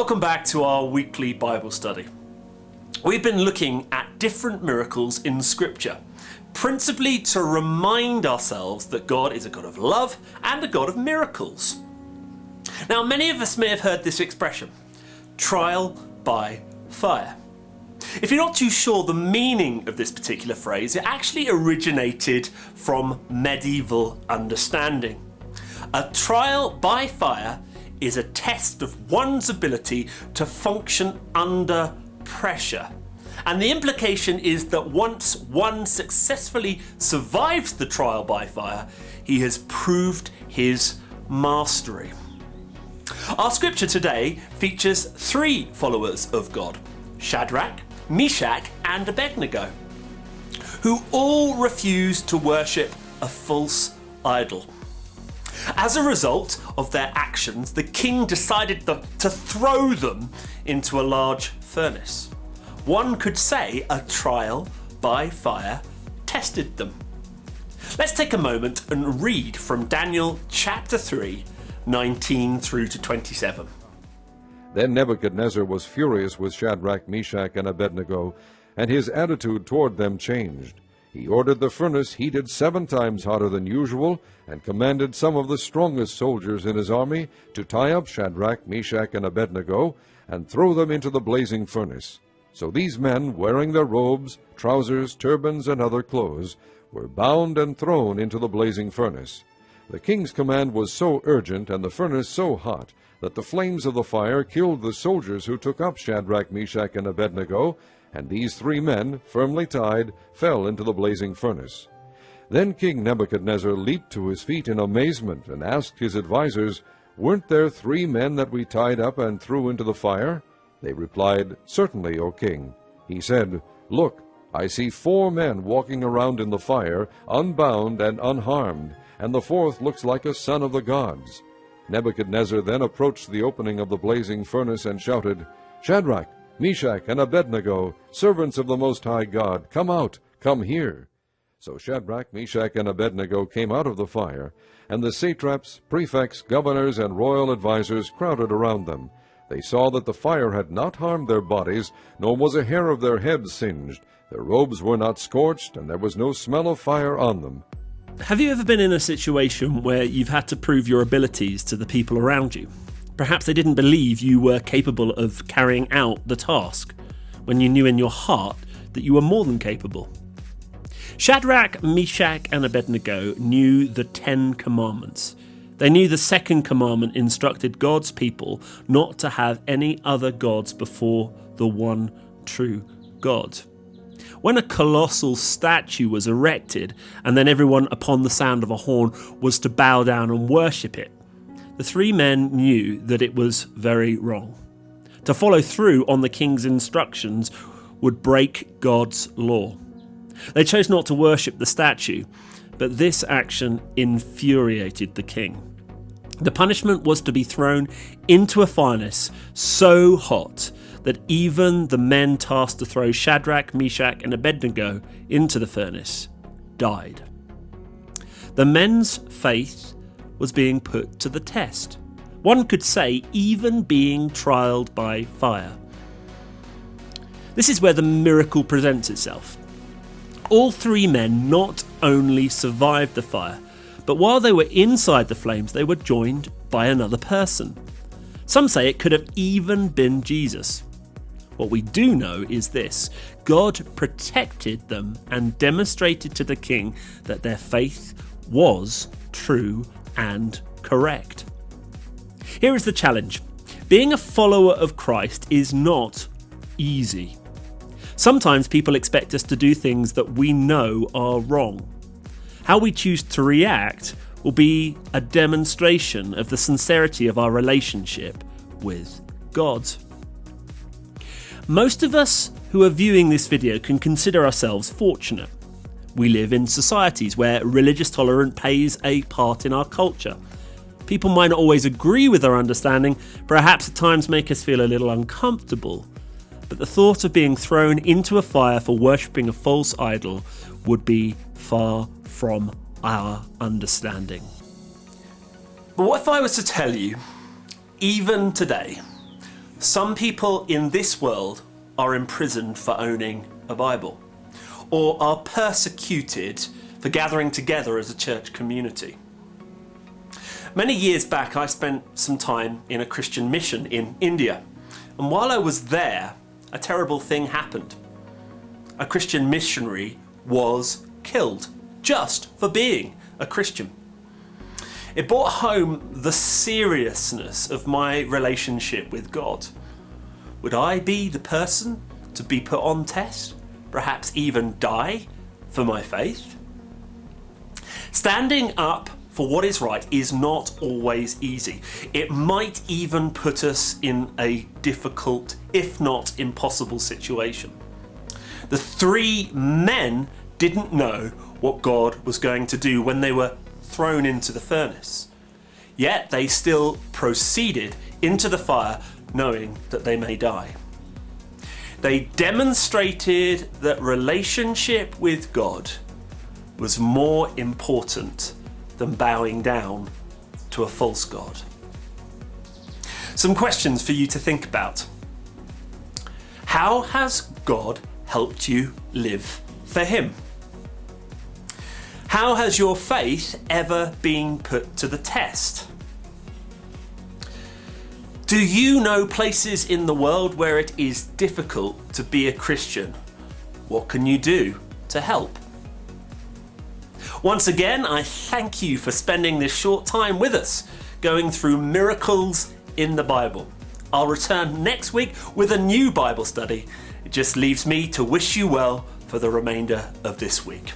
Welcome back to our weekly Bible study. We've been looking at different miracles in Scripture, principally to remind ourselves that God is a God of love and a God of miracles. Now, many of us may have heard this expression, trial by fire. If you're not too sure the meaning of this particular phrase, it actually originated from medieval understanding. A trial by fire is a test of one's ability to function under pressure. And the implication is that once one successfully survives the trial by fire, he has proved his mastery. Our scripture today features three followers of God, Shadrach, Meshach, and Abednego, who all refused to worship a false idol. As a result of their actions, the king decided to throw them into a large furnace. One could say a trial by fire tested them. Let's take a moment and read from Daniel chapter 3, 19 through to 27. Then Nebuchadnezzar was furious with Shadrach, Meshach, and Abednego, and his attitude toward them changed. He ordered the furnace heated 7 times hotter than usual, and commanded some of the strongest soldiers in his army to tie up Shadrach, Meshach, and Abednego, and throw them into the blazing furnace. So these men, wearing their robes, trousers, turbans, and other clothes, were bound and thrown into the blazing furnace. The king's command was so urgent, and the furnace so hot, that the flames of the fire killed the soldiers who took up Shadrach, Meshach, and Abednego, and these 3 men, firmly tied, fell into the blazing furnace. Then King Nebuchadnezzar leaped to his feet in amazement and asked his advisers, "Weren't there 3 men that we tied up and threw into the fire?" They replied, "Certainly, O king." He said, "Look, I see 4 men walking around in the fire, unbound and unharmed, and the 4th looks like a son of the gods." Nebuchadnezzar then approached the opening of the blazing furnace and shouted, "Shadrach, Meshach, and Abednego, servants of the Most High God, come out, come here." So Shadrach, Meshach, and Abednego came out of the fire, and the satraps, prefects, governors, and royal advisers crowded around them. They saw that the fire had not harmed their bodies, nor was a hair of their heads singed. Their robes were not scorched, and there was no smell of fire on them. Have you ever been in a situation where you've had to prove your abilities to the people around you? Perhaps they didn't believe you were capable of carrying out the task, when you knew in your heart that you were more than capable. Shadrach, Meshach, and Abednego knew the 10 commandments. They knew the second commandment instructed God's people not to have any other gods before the one true God. When a colossal statue was erected, and then everyone upon the sound of a horn was to bow down and worship it, the 3 men knew that it was very wrong. To follow through on the king's instructions would break God's law. They chose not to worship the statue, but this action infuriated the king. The punishment was to be thrown into a furnace so hot that even the men tasked to throw Shadrach, Meshach, and Abednego into the furnace died. The men's faith was being put to the test. One could say even being trialed by fire. This is where the miracle presents itself. All 3 men not only survived the fire, but while they were inside the flames, they were joined by another person. Some say it could have even been Jesus. What we do know is this: God protected them and demonstrated to the king that their faith was true and correct. Here is the challenge. Being a follower of Christ is not easy. Sometimes people expect us to do things that we know are wrong. How we choose to react will be a demonstration of the sincerity of our relationship with God. Most of us who are viewing this video can consider ourselves fortunate. We live in societies where religious tolerance plays a part in our culture. People might not always agree with our understanding, perhaps at times make us feel a little uncomfortable, but the thought of being thrown into a fire for worshipping a false idol would be far from our understanding. But what if I was to tell you, even today, Some people in this world are imprisoned for owning a Bible, or are persecuted for gathering together as a church community. Many years back, I spent some time in a Christian mission in India, and while I was there, a terrible thing happened. A Christian missionary was killed just for being a Christian. It brought home the seriousness of my relationship with God. Would I be the person to be put on test, perhaps even die for my faith? Standing up for what is right is not always easy. It might even put us in a difficult, if not impossible, situation. The three men didn't know what God was going to do when they were thrown into the furnace. Yet they still proceeded into the fire knowing that they may die. They demonstrated that relationship with God was more important than bowing down to a false god. Some questions for you to think about. How has God helped you live for Him? How has your faith ever been put to the test? Do you know places in the world where it is difficult to be a Christian? What can you do to help? Once again, I thank you for spending this short time with us, going through miracles in the Bible. I'll return next week with a new Bible study. It just leaves me to wish you well for the remainder of this week.